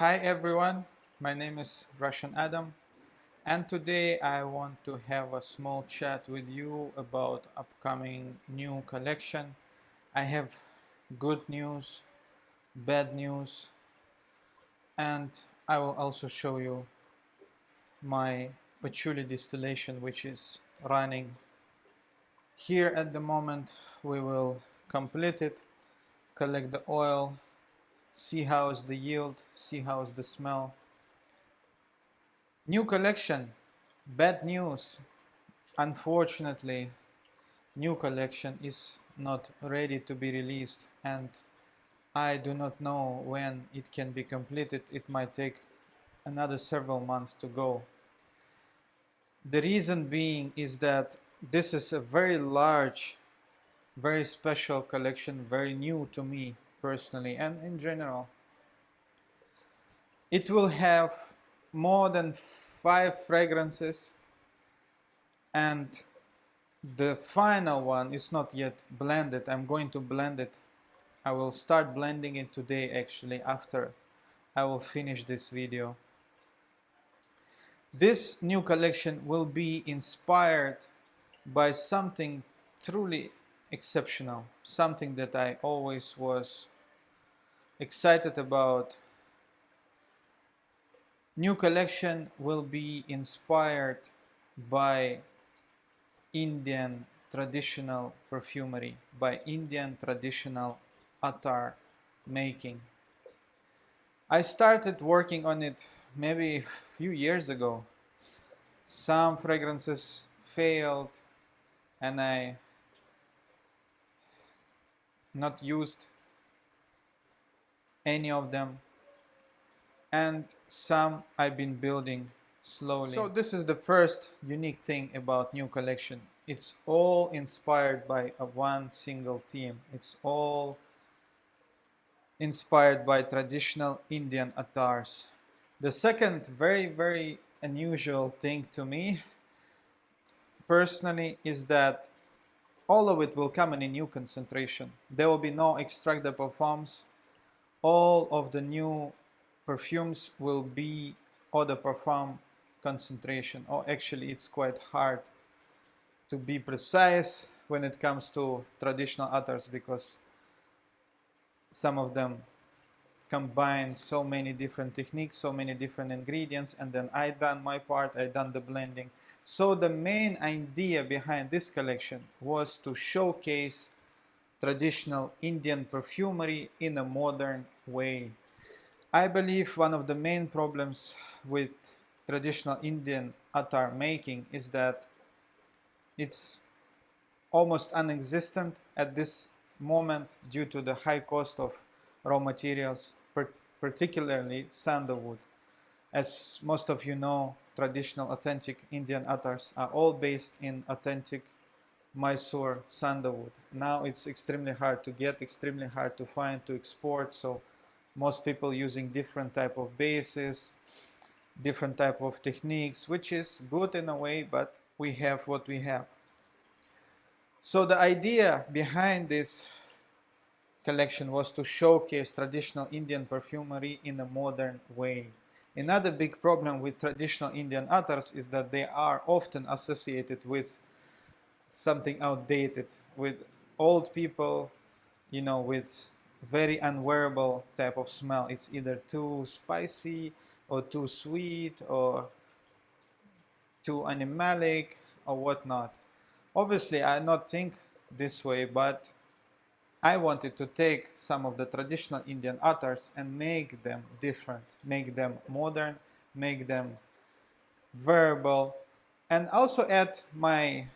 Hi everyone, my name is Russian Adam, and today I want to have a small chat with you about upcoming new collection. I have good news, bad news, and I will also show you my patchouli distillation which is running. Here at the moment we will complete it, collect the oil, see how is the yield, see how is the smell. New collection, bad news. Unfortunately, new collection is not ready to be released and I do not know when it can be completed. It might take another several months to go. The reason being is that this is a very large, very special collection, very new to me personally and in general. It will have more than 5 fragrances, and the final one is not yet blended. I'm going to blend it. I will start blending it today actually after I will finish this video. This new collection will be inspired by something truly exceptional, something that I always was excited about. New collection will be inspired by Indian traditional perfumery, by Indian traditional attar making. I started working on it maybe a few years ago. Some fragrances failed and I not used any of them, and some I've been building slowly. So this is the first unique thing about new collection. It's all inspired by one single theme. It's all inspired by traditional Indian attars. The second very unusual thing to me personally is that all of it will come in a new concentration. There will be no extract de parfums. All of the new perfumes will be eau de parfum concentration. Or actually, it's quite hard to be precise when it comes to traditional attars because some of them combine so many different techniques, so many different ingredients, and then I done my part, I done the blending. So the main idea behind this collection was to showcase traditional Indian perfumery in a modern way. I believe one of the main problems with traditional Indian attar making is that it's almost non-existent at this moment due to the high cost of raw materials, particularly sandalwood. As most of you know, traditional authentic Indian attars are all based in authentic Mysore sandalwood. Now it's extremely hard to get, extremely hard to find, to export, so most people using different type of bases, different type of techniques, which is good in a way, but we have what we have. So the idea behind this collection was to showcase traditional Indian perfumery in a modern way. Another big problem with traditional Indian attars is that they are often associated with something outdated, with old people, you know, with very unwearable type of smell. It's either too spicy or too sweet or too animalic or whatnot. Obviously, I not think this way, but I wanted to take some of the traditional Indian attars and make them different, make them modern, make them verbal, and also add my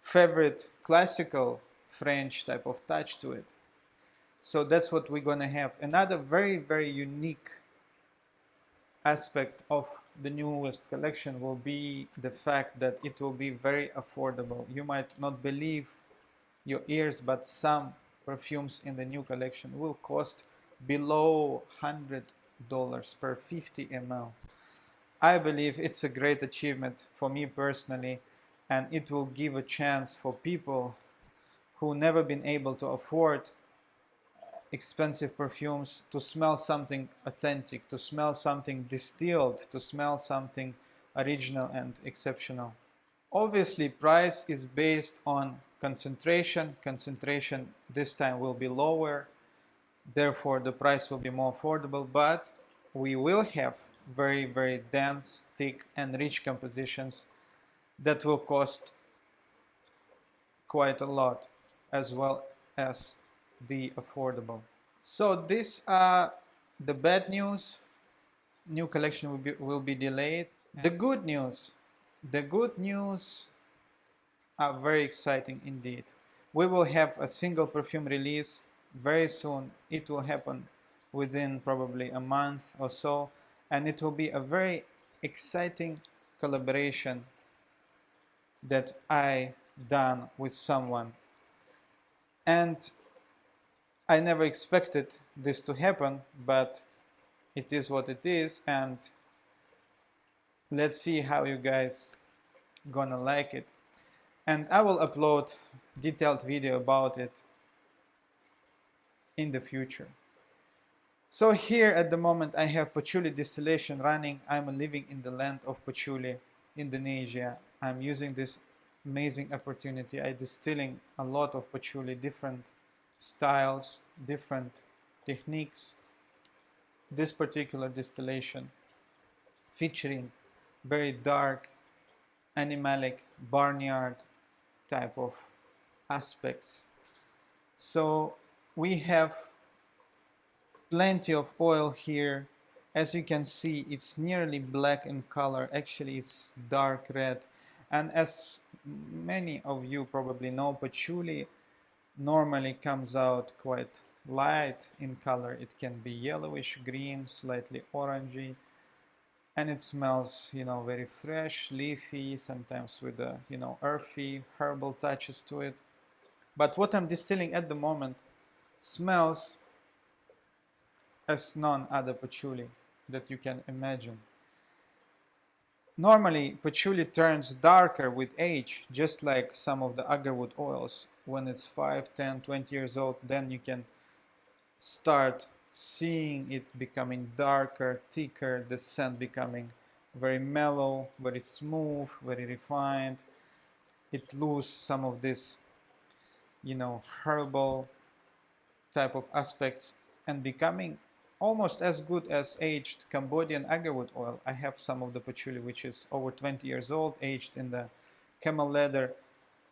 favorite classical French type of touch to it. So that's what we're gonna have. Another very unique aspect of the newest collection will be the fact that it will be very affordable. You might not believe your ears, but some perfumes in the new collection will cost below $100 per 50 ml. I believe it's a great achievement for me personally, and it will give a chance for people who never been able to afford expensive perfumes, to smell something authentic, to smell something distilled, to smell something original and exceptional. Obviously, price is based on concentration. Concentration this time will be lower, therefore the price will be more affordable, but we will have very, very dense, thick and rich compositions that will cost quite a lot, as well as the affordable. So these are the bad news. New collection will be delayed. The good news are very exciting indeed. We will have a single perfume release very soon. It will happen within probably a month or so, and it will be a very exciting collaboration that I done with someone. And I never expected this to happen, but it is what it is, and let's see how you guys gonna like it. And I will upload detailed video about it in the future. So here at the moment I have patchouli distillation running. I'm living in the land of patchouli, Indonesia. I'm using this amazing opportunity. I'm distilling a lot of patchouli, different styles, different techniques. This particular distillation featuring very dark, animalic, barnyard type of aspects. So we have plenty of oil here. As you can see, it's nearly black in color. Actually, it's dark red. And as many of you probably know, patchouli normally comes out quite light in color. It can be yellowish green, slightly orangey, and it smells, very fresh, leafy, sometimes with a, earthy, herbal touches to it. But what I'm distilling at the moment smells as none other patchouli that you can imagine. Normally, patchouli turns darker with age, just like some of the agarwood oils. When it's 5, 10, 20 years old, then you can start seeing it becoming darker, thicker, the scent becoming very mellow, very smooth, very refined. It loses some of this, herbal type of aspects and becoming almost as good as aged Cambodian agarwood oil. I have some of the patchouli which is over 20 years old, aged in the camel leather.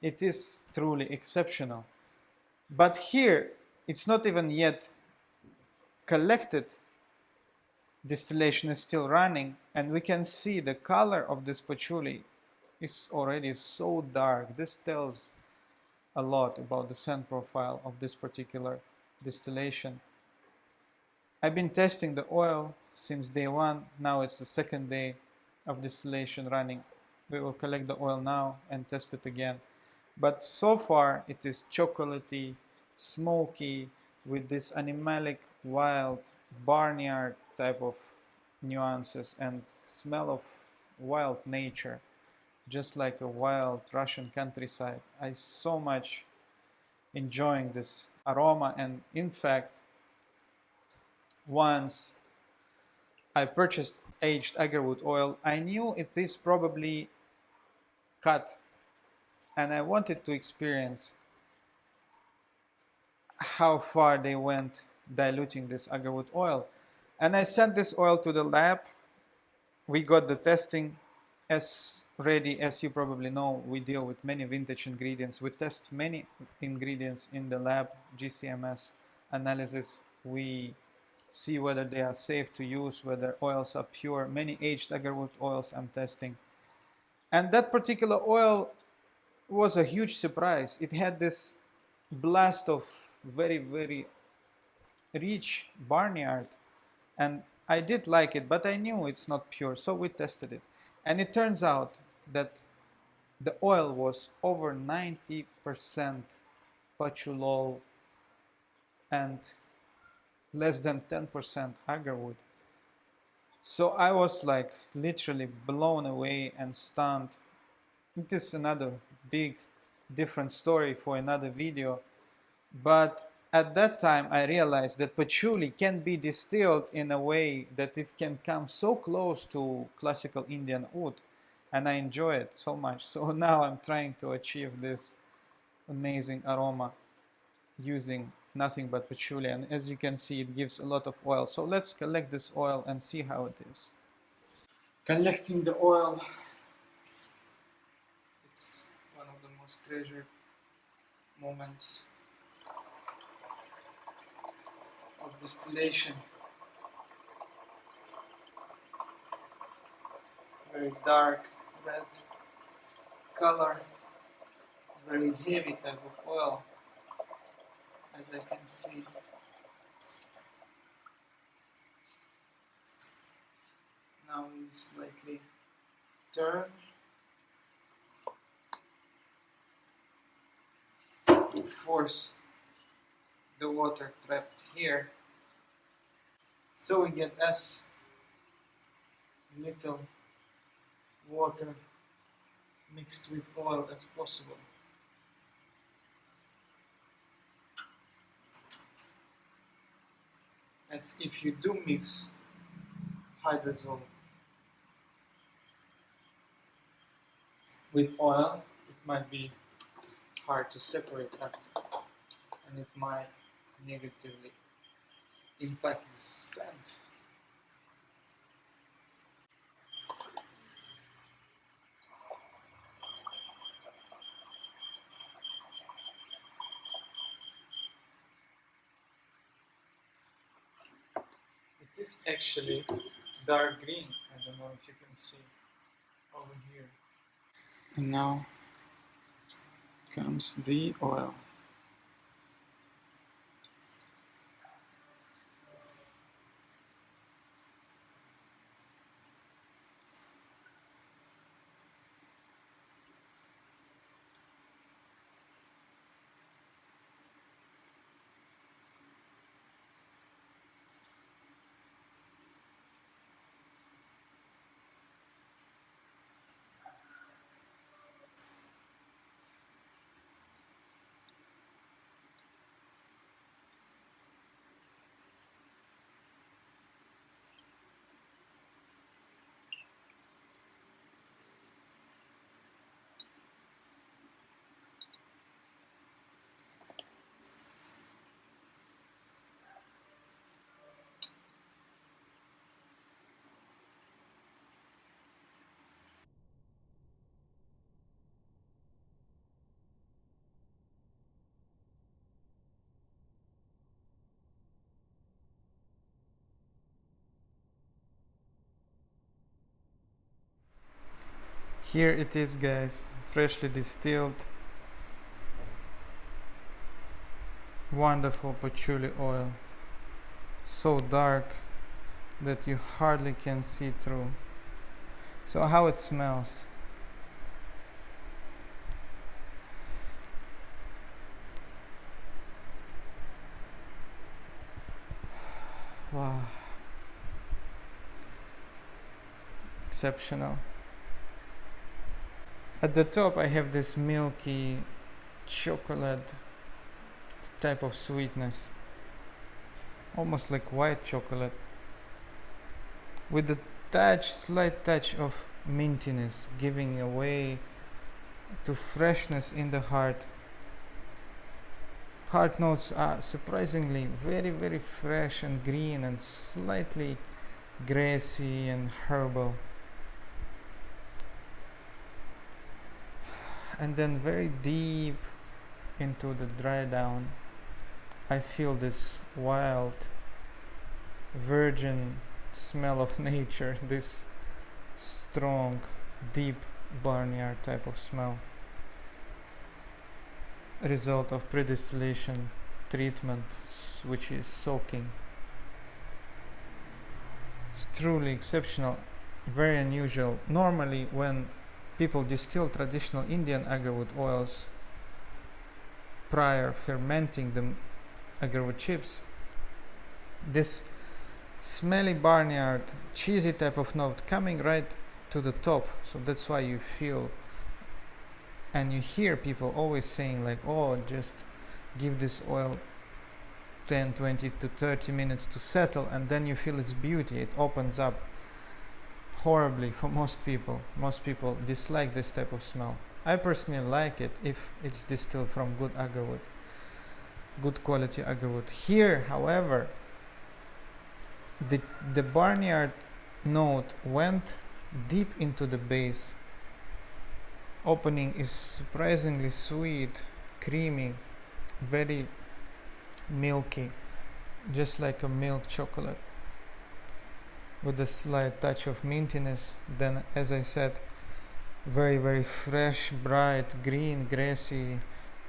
It is truly exceptional. But here, it's not even yet collected. Distillation is still running, and we can see the color of this patchouli is already so dark. This tells a lot about the scent profile of this particular distillation. I've been testing the oil since day one. Now it's the second day of distillation running. We will collect the oil now and test it again. But so far it is chocolatey, smoky, with this animalic, wild, barnyard type of nuances and smell of wild nature, just like a wild Russian countryside. I so much enjoying this aroma, and in fact, once I purchased aged agarwood oil, I knew it is probably cut, and I wanted to experience how far they went diluting this agarwood oil. And I sent this oil to the lab. We got the testing as ready. As you probably know, we deal with many vintage ingredients. We test many ingredients in the lab, GCMS analysis. We see whether they are safe to use, whether oils are pure. Many aged agarwood oils I'm testing. And that particular oil was a huge surprise. It had this blast of very, very rich barnyard, and I did like it, but I knew it's not pure, so we tested it. And it turns out that the oil was over 90% patchoulol and less than 10% agarwood. So I was like literally blown away and stunned. It is another big different story for another video, but at that time I realized that patchouli can be distilled in a way that it can come so close to classical Indian oud, and I enjoy it so much. So now I'm trying to achieve this amazing aroma using nothing but patchouli, and as you can see, it gives a lot of oil. So let's collect this oil and see how it is. Collecting the oil, it's one of the most treasured moments of distillation. Very dark red color, very heavy type of oil, as I can see. Now we slightly turn to force the water trapped here, so we get as little water mixed with oil as possible. As if you do mix hydrosol with oil, it might be hard to separate after, and it might negatively impact the scent. It is actually dark green. I don't know if you can see over here. And now comes the oil. Here it is, guys, freshly distilled, wonderful patchouli oil, so dark that you hardly can see through. So how it smells? Wow, exceptional. At the top I have this milky chocolate type of sweetness, almost like white chocolate, with a slight touch of mintiness, giving away to freshness in the heart. Heart notes are surprisingly very fresh and green and slightly grassy and herbal. And then very deep into the dry down, I feel this wild, virgin smell of nature, this strong, deep barnyard type of smell. A result of pre-distillation treatment, which is soaking. It's truly exceptional, very unusual. Normally, when people distill traditional Indian agarwood oils prior fermenting the agarwood chips, this smelly barnyard, cheesy type of note coming right to the top. So that's why you feel and you hear people always saying like, oh, just give this oil 10, 20 to 30 minutes to settle, and then you feel its beauty. It opens up horribly for most people. Most people dislike this type of smell. I personally like it if it's distilled from good agarwood, good quality agarwood. Here, however, the barnyard note went deep into the base. Opening is surprisingly sweet, creamy, very milky, just like a milk chocolate, with a slight touch of mintiness. Then, as I said, very fresh, bright, green, grassy,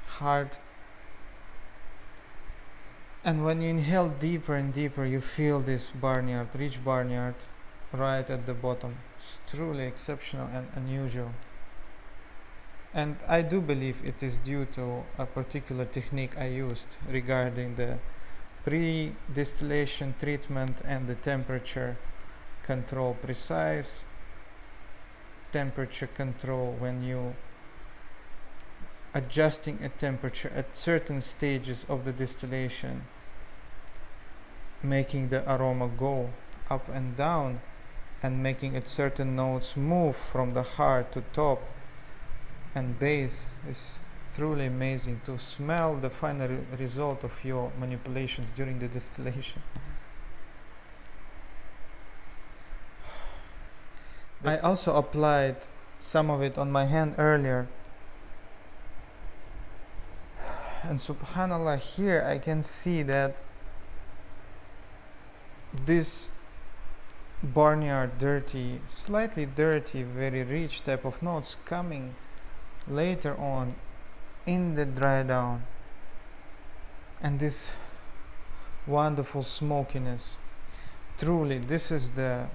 hard. And when you inhale deeper and deeper, you feel this barnyard, rich barnyard, right at the bottom. It's truly exceptional and unusual. And I do believe it is due to a particular technique I used regarding the pre-distillation treatment and the temperature control. Precise temperature control when you adjusting a temperature at certain stages of the distillation, making the aroma go up and down, and making it certain notes move from the heart to top and base is truly amazing to smell the final result of your manipulations during the distillation. I also applied some of it on my hand earlier, and subhanallah, here I can see that this barnyard dirty, slightly dirty, very rich type of notes coming later on in the dry down, and this wonderful smokiness. Truly, this is the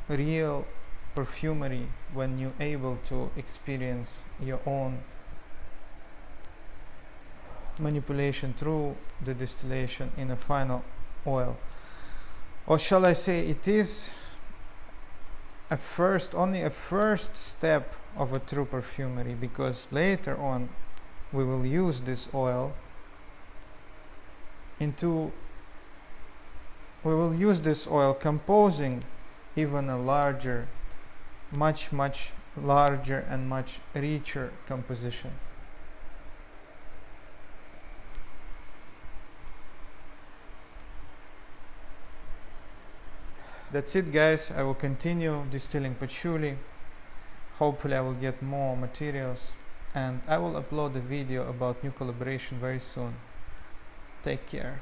real perfumery when you're able to experience your own manipulation through the distillation in a final oil. Or shall I say, it is only a first step of a true perfumery, because later on we will use this oil composing even a larger, much larger and much richer composition. That's it, guys. I will continue distilling patchouli. Hopefully I will get more materials, and I will upload a video about new collaboration very soon. Take care.